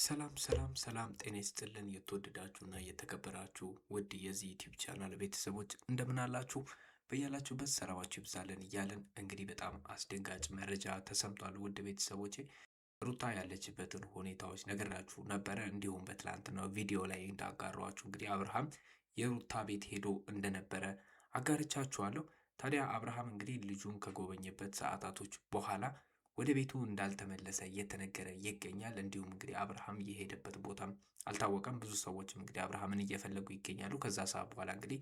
ሰላም ጤና ይስጥልን የተወደዳችሁና የተከበራችሁ ውድ የዚህ ዩቲዩብ ቻናል ቤተሰቦች እንደምን አላችሁ? በያላችሁበት ሰላማችሁ ይብዛልን እያልን እንግዲህ በጣም አስደንጋጭ መረጃ ተሰምቷል። ውድ ቤተሰቦቼ ሩታ ያለችበትን ሁኔታዎች ነገራችሁ ነበረ። እንዲሁም በትላንትናው ቪዲዮ ላይ እንዳጋሯችሁ እንግዲህ አብርሃም የሩታ ቤት ሄዶ እንደነበረ አጋርቻችኋለሁ። ታዲያ አብርሃም እንግዲህ ልጁን ከጎበኘበት ሰዓታቶች በኋላ ወደ ቤቱ እንዳልተመለሰ እየተነገረ ይገኛል። እንዲሁም እንግዲህ አብርሃም የሄደበት ቦታም አልታወቀም። ብዙ ሰዎችም እንግዲህ አብርሃምን እየፈለጉ ይገኛሉ። ከዛ ሰዓት በኋላ እንግዲህ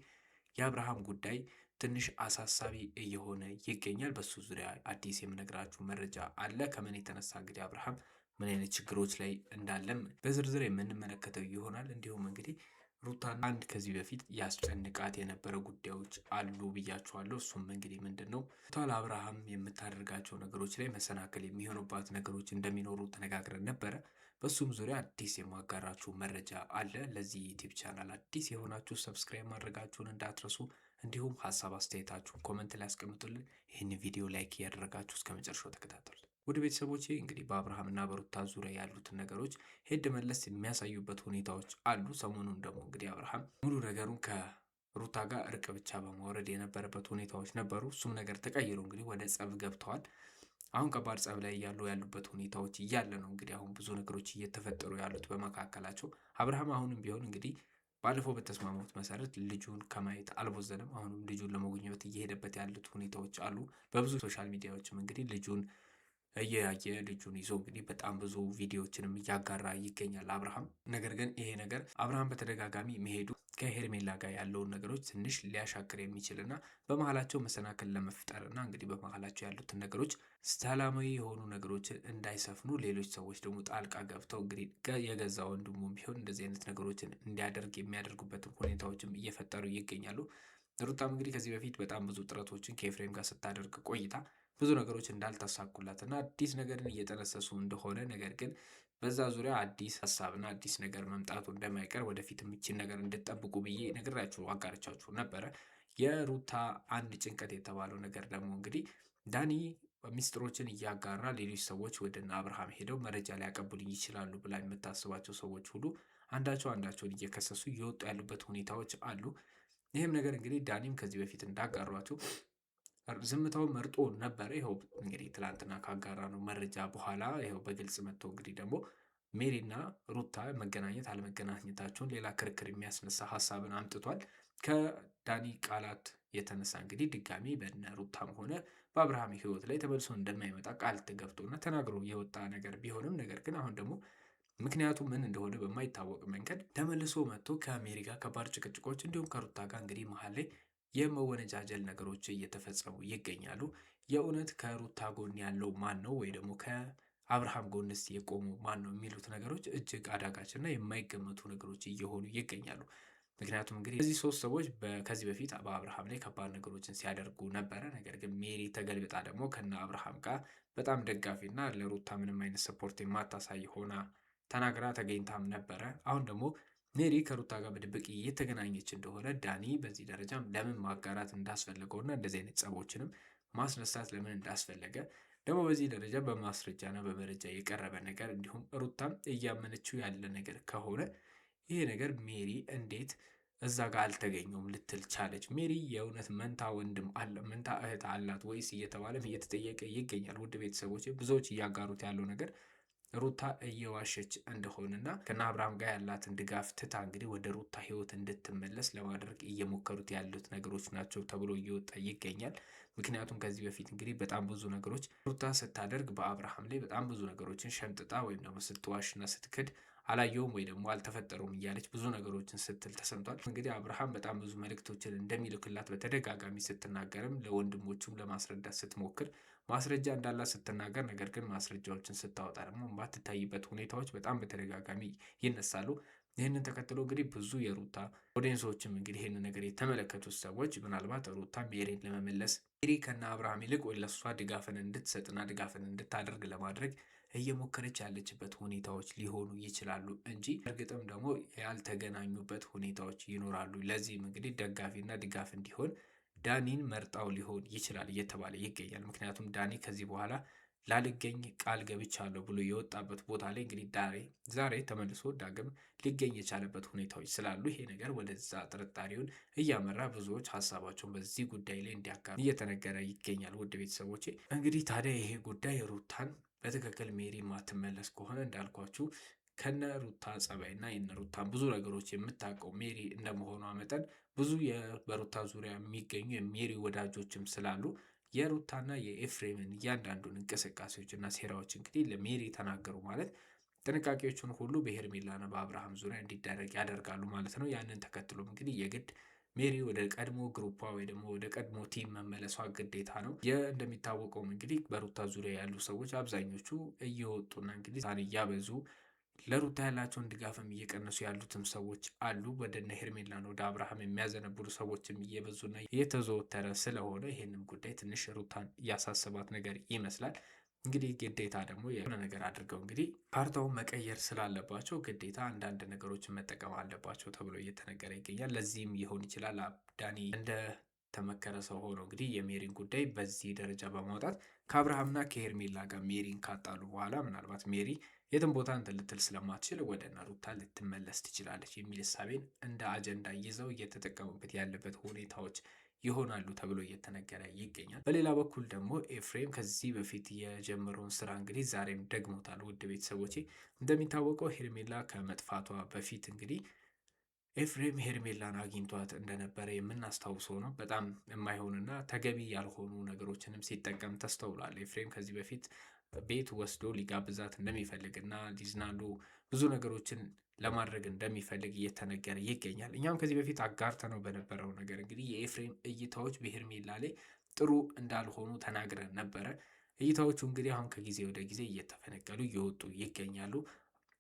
የአብርሃም ጉዳይ ትንሽ አሳሳቢ እየሆነ ይገኛል። በሱ ዙሪያ አዲስ የምነግራችሁ መረጃ አለ። ከምን የተነሳ እንግዲህ አብርሃም ምን አይነት ችግሮች ላይ እንዳለም በዝርዝር የምንመለከተው ይሆናል። እንዲሁም እንግዲህ ሩታን አንድ ከዚህ በፊት ያስጨንቃት የነበረ ጉዳዮች አሉ ብያችኋለሁ። እሱም እንግዲህ ምንድን ነው ቶታል አብርሃም የምታደርጋቸው ነገሮች ላይ መሰናክል የሚሆኑባት ነገሮች እንደሚኖሩ ተነጋግረን ነበረ። በሱም ዙሪያ አዲስ የማጋራችሁ መረጃ አለ። ለዚህ ዩቲዩብ ቻናል አዲስ የሆናችሁ ሰብስክራይብ ማድረጋችሁን እንዳትረሱ፣ እንዲሁም ሀሳብ አስተያየታችሁን ኮመንት ላይ አስቀምጡልን። ይህን ቪዲዮ ላይክ እያደረጋችሁ እስከ መጨረሻው ተከታተሉ። ወደ ቤተሰቦቼ እንግዲህ በአብርሃምና በሩታ ዙሪያ ያሉትን ነገሮች ሄድ መለስ የሚያሳዩበት ሁኔታዎች አሉ። ሰሞኑን ደግሞ እንግዲህ አብርሃም ሙሉ ነገሩን ከሩታ ጋር እርቅ ብቻ በማውረድ የነበረበት ሁኔታዎች ነበሩ። እሱም ነገር ተቀይሮ እንግዲህ ወደ ጸብ ገብተዋል። አሁን ከባድ ጸብ ላይ ያሉበት ሁኔታዎች እያለ ነው እንግዲህ አሁን ብዙ ነገሮች እየተፈጠሩ ያሉት በመካከላቸው። አብርሃም አሁንም ቢሆን እንግዲህ ባለፈው በተስማሙት መሰረት ልጁን ከማየት አልቦዘንም። አሁንም ልጁን ለመጎብኘት እየሄደበት ያሉት ሁኔታዎች አሉ። በብዙ ሶሻል ሚዲያዎችም እንግዲህ ልጁን እየያየ ልጁን ይዞ እንግዲህ በጣም ብዙ ቪዲዮዎችንም እያጋራ ይገኛል አብርሃም። ነገር ግን ይሄ ነገር አብርሃም በተደጋጋሚ መሄዱ ከሄርሜላ ጋር ያለውን ነገሮች ትንሽ ሊያሻክር የሚችልና በመሀላቸው መሰናክል ለመፍጠርና እንግዲህ በመሀላቸው ያሉትን ነገሮች ሰላማዊ የሆኑ ነገሮችን እንዳይሰፍኑ ሌሎች ሰዎች ደግሞ ጣልቃ ገብተው እንግዲህ የገዛ ወንድሙም ቢሆን እንደዚህ አይነት ነገሮችን እንዲያደርግ የሚያደርጉበትን ሁኔታዎችም እየፈጠሩ ይገኛሉ። ሩታም እንግዲህ ከዚህ በፊት በጣም ብዙ ጥረቶችን ከኤፍሬም ጋር ስታደርግ ቆይታ ብዙ ነገሮች እንዳልተሳኩላት እና አዲስ ነገርን እየጠነሰሱ እንደሆነ፣ ነገር ግን በዛ ዙሪያ አዲስ ሀሳብና አዲስ ነገር መምጣቱ እንደማይቀር ወደፊት ይችን ነገር እንድጠብቁ ብዬ ነግራችሁ አጋርቻችሁ ነበረ። የሩታ አንድ ጭንቀት የተባለው ነገር ደግሞ እንግዲህ ዳኒ ሚስጥሮችን እያጋራ ሌሎች ሰዎች ወደ አብርሃም ሄደው መረጃ ሊያቀብሉኝ ይችላሉ ብላ የምታስባቸው ሰዎች ሁሉ አንዳቸውን እየከሰሱ እየወጡ ያሉበት ሁኔታዎች አሉ። ይህም ነገር እንግዲህ ዳኒም ከዚህ በፊት እንዳጋሯቸው ዝምታውን መርጦ ነበረ። ይኸው እንግዲህ ትላንትና ካጋራ ነው መረጃ በኋላ ይኸው በግልጽ መጥቶ እንግዲህ ደግሞ ሜሪና ሩታ መገናኘት አለመገናኘታቸውን ሌላ ክርክር የሚያስነሳ ሀሳብን አምጥቷል። ከዳኒ ቃላት የተነሳ እንግዲህ ድጋሚ በነ ሩታም ሆነ በአብርሃም ሕይወት ላይ ተመልሶ እንደማይመጣ ቃል ተገብቶና ተናግሮ የወጣ ነገር ቢሆንም ነገር ግን አሁን ደግሞ ምክንያቱ ምን እንደሆነ በማይታወቅ መንገድ ተመልሶ መጥቶ ከሜሪ ጋር ከባድ ጭቅጭቆች እንዲሁም ከሩታ ጋር እንግዲህ መሀል ላይ የመወነጃጀል ነገሮች እየተፈጸሙ ይገኛሉ። የእውነት ከሩታ ጎን ያለው ማን ነው ወይ ደግሞ ከአብርሃም ጎንስ የቆሙ ማን ነው የሚሉት ነገሮች እጅግ አዳጋችና የማይገመቱ ነገሮች እየሆኑ ይገኛሉ። ምክንያቱም እንግዲህ እነዚህ ሶስት ሰዎች ከዚህ በፊት በአብርሃም ላይ ከባድ ነገሮችን ሲያደርጉ ነበረ። ነገር ግን ሜሪ ተገልብጣ ደግሞ ከነ አብርሃም ጋር በጣም ደጋፊና ለሩታ ምንም አይነት ሰፖርት የማታሳይ ሆና ተናግራ ተገኝታም ነበረ። አሁን ደግሞ ሜሪ ከሩታ ጋር በድብቅ እየተገናኘች እንደሆነ ዳኒ በዚህ ደረጃም ለምን ማጋራት እንዳስፈለገውና እንደዚህ አይነት ጸቦችንም ማስነሳት ለምን እንዳስፈለገ ደግሞ በዚህ ደረጃ በማስረጃና በመረጃ የቀረበ ነገር እንዲሁም ሩታም እያመነችው ያለ ነገር ከሆነ ይሄ ነገር ሜሪ እንዴት እዛ ጋር አልተገኘውም ልትል ቻለች? ሜሪ የእውነት መንታ ወንድም አለ መንታ እህት አላት ወይስ እየተባለም እየተጠየቀ ይገኛል። ውድ ቤተሰቦች ብዙዎች እያጋሩት ያለው ነገር ሩታ እየዋሸች እንደሆነና ከና አብርሃም ጋር ያላትን ድጋፍ ትታ እንግዲህ ወደ ሩታ ህይወት እንድትመለስ ለማድረግ እየሞከሩት ያሉት ነገሮች ናቸው ተብሎ እየወጣ ይገኛል። ምክንያቱም ከዚህ በፊት እንግዲህ በጣም ብዙ ነገሮች ሩታ ስታደርግ በአብርሃም ላይ በጣም ብዙ ነገሮችን ሸምጥጣ ወይም ደግሞ ስትዋሽና ስትክድ አላየውም ወይ ደግሞ አልተፈጠሩም እያለች ብዙ ነገሮችን ስትል ተሰምቷል። እንግዲህ አብርሃም በጣም ብዙ መልእክቶችን እንደሚልክላት በተደጋጋሚ ስትናገርም ለወንድሞቹም ለማስረዳት ስትሞክር ማስረጃ እንዳላት ስትናገር፣ ነገር ግን ማስረጃዎችን ስታወጣ ደግሞ የማትታይበት ሁኔታዎች በጣም በተደጋጋሚ ይነሳሉ። ይህንን ተከትሎ እንግዲህ ብዙ የሩታ ኦዲየንሶችም እንግዲህ ይህንን ነገር የተመለከቱት ሰዎች ምናልባት ሩታ ሜሪን ለመመለስ ሜሪ ከና አብርሃም ይልቅ ወይ ለእሷ ድጋፍን እንድትሰጥና ድጋፍን እንድታደርግ ለማድረግ እየሞከረች ያለችበት ሁኔታዎች ሊሆኑ ይችላሉ እንጂ እርግጥም ደግሞ ያልተገናኙበት ሁኔታዎች ይኖራሉ። ለዚህም እንግዲህ ደጋፊና ድጋፍ እንዲሆን ዳኒን መርጣው ሊሆን ይችላል እየተባለ ይገኛል። ምክንያቱም ዳኒ ከዚህ በኋላ ላልገኝ ቃል ገብቻለሁ ብሎ የወጣበት ቦታ ላይ እንግዲህ ዛሬ ተመልሶ ዳግም ሊገኝ የቻለበት ሁኔታዎች ስላሉ ይሄ ነገር ወደዛ ጥርጣሬውን እያመራ ብዙዎች ሀሳባቸውን በዚህ ጉዳይ ላይ እንዲያጋሩ እየተነገረ ይገኛል። ውድ ቤተሰቦቼ እንግዲህ ታዲያ ይሄ ጉዳይ ሩታን በትክክል ሜሪ ማትመለስ ከሆነ እንዳልኳችሁ ከነ ሩታ ጸባይና የነ ሩታን ብዙ ነገሮች የምታውቀው ሜሪ እንደመሆኗ መጠን ብዙ በሩታ ዙሪያ የሚገኙ የሜሪ ወዳጆችም ስላሉ የሩታና የኤፍሬምን እያንዳንዱን እንቅስቃሴዎችና ሴራዎች እንግዲህ ለሜሪ ተናገሩ ማለት ጥንቃቄዎቹን ሁሉ በሄርሜላና በአብርሃም ዙሪያ እንዲደረግ ያደርጋሉ ማለት ነው። ያንን ተከትሎም እንግዲህ የግድ ሜሪ ወደ ቀድሞ ግሩፓ ወይ ደግሞ ወደ ቀድሞ ቲም መመለሷ ግዴታ ነው። እንደሚታወቀውም እንግዲህ በሩታ ዙሪያ ያሉ ሰዎች አብዛኞቹ እየወጡና እንግዲህ እያበዙ ለሩታ ያላቸውን ድጋፍም እየቀነሱ ያሉትም ሰዎች አሉ። ወደ እነ ሄርሜላን ወደ አብርሃም የሚያዘነብሉ ሰዎችም እየበዙና እየተዘወተረ ስለሆነ ይህንም ጉዳይ ትንሽ ሩታን እያሳሰባት ነገር ይመስላል። እንግዲህ ግዴታ ደግሞ የሆነ ነገር አድርገው እንግዲህ ካርታውን መቀየር ስላለባቸው ግዴታ አንዳንድ ነገሮችን መጠቀም አለባቸው ተብሎ እየተነገረ ይገኛል። ለዚህም ይሆን ይችላል ዳኒ እንደ ተመከረ ሰው ሆኖ እንግዲህ የሜሪን ጉዳይ በዚህ ደረጃ በማውጣት ከአብርሃምና ከሄርሜላ ጋር ሜሪን ካጣሉ በኋላ ምናልባት ሜሪ የትም ቦታ እንትን ልትል ስለማትችል ወደ እነ ሩታ ልትመለስ ትችላለች የሚል እሳቤን እንደ አጀንዳ ይዘው እየተጠቀሙበት ያለበት ሁኔታዎች ይሆናሉ ተብሎ እየተነገረ ይገኛል። በሌላ በኩል ደግሞ ኤፍሬም ከዚህ በፊት የጀመረውን ስራ እንግዲህ ዛሬም ደግሞታል። ውድ ቤተሰቦቼ እንደሚታወቀው ሄርሜላ ከመጥፋቷ በፊት እንግዲህ ኤፍሬም ሄርሜላን አግኝቷት እንደነበረ የምናስታውሰው ነው። በጣም የማይሆንና ተገቢ ያልሆኑ ነገሮችንም ሲጠቀም ተስተውሏል። ኤፍሬም ከዚህ በፊት ቤት ወስዶ ሊጋብዛት እንደሚፈልግና ሊዝናኑ ብዙ ነገሮችን ለማድረግ እንደሚፈልግ እየተነገረ ይገኛል። እኛም ከዚህ በፊት አጋርተነው በነበረው ነገር እንግዲህ የኤፍሬም እይታዎች በሄርሜላ ላይ ጥሩ እንዳልሆኑ ተናግረን ነበረ። እይታዎቹ እንግዲህ አሁን ከጊዜ ወደ ጊዜ እየተፈነቀሉ እየወጡ ይገኛሉ።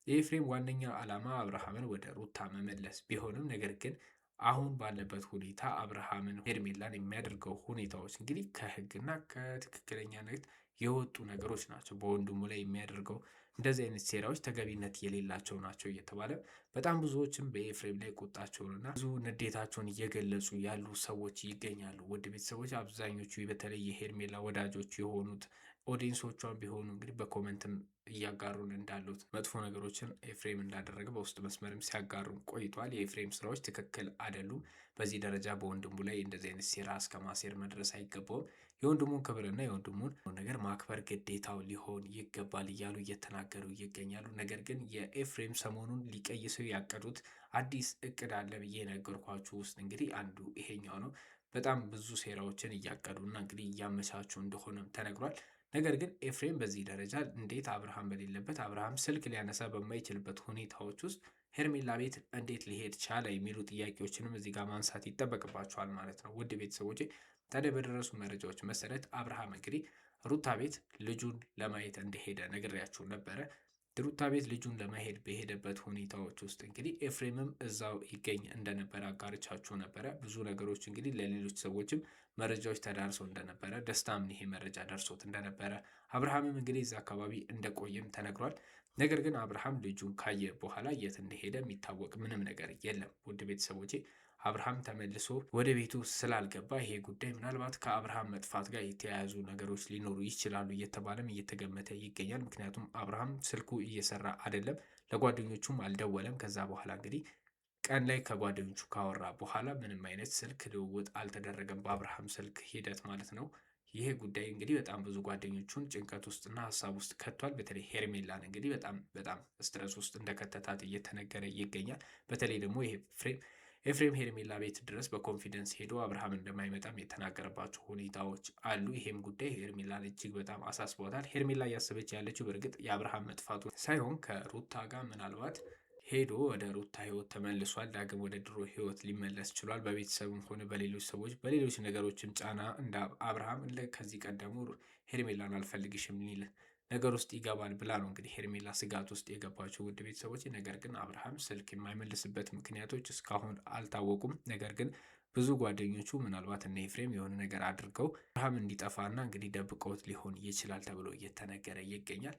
የኤፍሬም ዋነኛ ዓላማ አብርሃምን ወደ ሩታ መመለስ ቢሆንም ነገር ግን አሁን ባለበት ሁኔታ አብርሃምን ሄርሜላን የሚያደርገው ሁኔታዎች እንግዲህ ከህግና ከትክክለኛነት የወጡ ነገሮች ናቸው። በወንድሙ ላይ የሚያደርገው እንደዚህ አይነት ሴራዎች ተገቢነት የሌላቸው ናቸው እየተባለ በጣም ብዙዎችም በኤፍሬም ላይ ቁጣቸውንና ብዙ ንዴታቸውን እየገለጹ ያሉ ሰዎች ይገኛሉ። ውድ ቤተሰቦች አብዛኞቹ በተለይ የሄርሜላ ወዳጆች የሆኑት ኦዲየንሶቿን ቢሆኑ እንግዲህ በኮመንትም እያጋሩን እንዳሉት መጥፎ ነገሮችን ኤፍሬም እንዳደረገ በውስጥ መስመርም ሲያጋሩን ቆይቷል። የኤፍሬም ስራዎች ትክክል አይደሉም። በዚህ ደረጃ በወንድሙ ላይ እንደዚህ አይነት ሴራ እስከ ማሴር መድረስ አይገባውም። የወንድሙን ክብርና የወንድሙን ነገር ማክበር ግዴታው ሊሆን ይገባል እያሉ እየተናገሩ ይገኛሉ። ነገር ግን የኤፍሬም ሰሞኑን ሊቀይሰው ያቀዱት አዲስ እቅድ አለ ብዬ ነገርኳችሁ ውስጥ እንግዲህ አንዱ ይሄኛው ነው። በጣም ብዙ ሴራዎችን እያቀዱና እንግዲህ እያመቻቹ እንደሆነም ተነግሯል። ነገር ግን ኤፍሬም በዚህ ደረጃ እንዴት አብርሃም በሌለበት አብርሃም ስልክ ሊያነሳ በማይችልበት ሁኔታዎች ውስጥ ሄርሜላ ቤት እንዴት ሊሄድ ቻለ የሚሉ ጥያቄዎችንም እዚህ ጋር ማንሳት ይጠበቅባቸዋል ማለት ነው። ውድ ቤተሰቦቼ ታዲያ በደረሱ መረጃዎች መሰረት አብርሃም እንግዲህ ሩታ ቤት ልጁን ለማየት እንደሄደ ነግሬያችሁ ነበረ። ሩታ ቤት ልጁን ለማሄድ በሄደበት ሁኔታዎች ውስጥ እንግዲህ ኤፍሬምም እዛው ይገኝ እንደነበረ አጋርቻችሁ ነበረ። ብዙ ነገሮች እንግዲህ ለሌሎች ሰዎችም መረጃዎች ተዳርሰው እንደነበረ ደስታም ይሄ መረጃ ደርሶት እንደነበረ አብርሃምም እንግዲህ እዛ አካባቢ እንደቆየም ተነግሯል። ነገር ግን አብርሃም ልጁን ካየ በኋላ የት እንደሄደ የሚታወቅ ምንም ነገር የለም። ውድ ቤተሰቦቼ አብርሃም ተመልሶ ወደ ቤቱ ስላልገባ ይሄ ጉዳይ ምናልባት ከአብርሃም መጥፋት ጋር የተያያዙ ነገሮች ሊኖሩ ይችላሉ እየተባለም እየተገመተ ይገኛል። ምክንያቱም አብርሃም ስልኩ እየሰራ አይደለም፣ ለጓደኞቹም አልደወለም። ከዛ በኋላ እንግዲህ ቀን ላይ ከጓደኞቹ ካወራ በኋላ ምንም አይነት ስልክ ልውውጥ አልተደረገም በአብርሃም ስልክ ሂደት ማለት ነው። ይሄ ጉዳይ እንግዲህ በጣም ብዙ ጓደኞቹን ጭንቀት ውስጥና ሀሳብ ውስጥ ከቷል። በተለይ ሄርሜላን እንግዲህ በጣም ስትረስ ውስጥ እንደከተታት እየተነገረ ይገኛል። በተለይ ደግሞ ይሄ ኤፍሬም ሄርሜላ ቤት ድረስ በኮንፊደንስ ሄዶ አብርሃም እንደማይመጣም የተናገረባቸው ሁኔታዎች አሉ። ይሄም ጉዳይ ሄርሜላን እጅግ በጣም አሳስቧታል። ሄርሜላ እያሰበች ያለችው በእርግጥ የአብርሃም መጥፋቱ ሳይሆን ከሩታ ጋር ምናልባት ሄዶ ወደ ሩታ ህይወት ተመልሷል። ዳግም ወደ ድሮ ህይወት ሊመለስ ችሏል። በቤተሰብም ሆነ በሌሎች ሰዎች በሌሎች ነገሮችም ጫና እንደ አብርሃም ከዚህ ቀደሙ ሄርሜላን አልፈልግሽም ሊል ነገር ውስጥ ይገባል ብላ ነው እንግዲህ ሄርሜላ ስጋት ውስጥ የገባቸው ውድ ቤተሰቦች። ነገር ግን አብርሃም ስልክ የማይመልስበት ምክንያቶች እስካሁን አልታወቁም። ነገር ግን ብዙ ጓደኞቹ ምናልባት እነ ኤፍሬም የሆነ ነገር አድርገው አብርሃም እንዲጠፋና እንግዲህ ደብቀውት ሊሆን ይችላል ተብሎ እየተነገረ ይገኛል።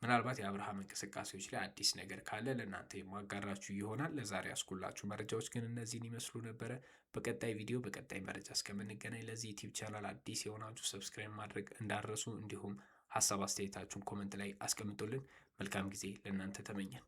ምናልባት የአብርሃም እንቅስቃሴዎች ላይ አዲስ ነገር ካለ ለእናንተ የማጋራችሁ ይሆናል። ለዛሬ ያስኩላችሁ መረጃዎች ግን እነዚህን ይመስሉ ነበረ። በቀጣይ ቪዲዮ በቀጣይ መረጃ እስከምንገናኝ ለዚህ ዩቲዩብ ቻናል አዲስ የሆናችሁ ሰብስክራይብ ማድረግ እንዳረሱ እንዲሁም ሀሳብ አስተያየታችሁን ኮመንት ላይ አስቀምጡልን። መልካም ጊዜ ለእናንተ ተመኘን።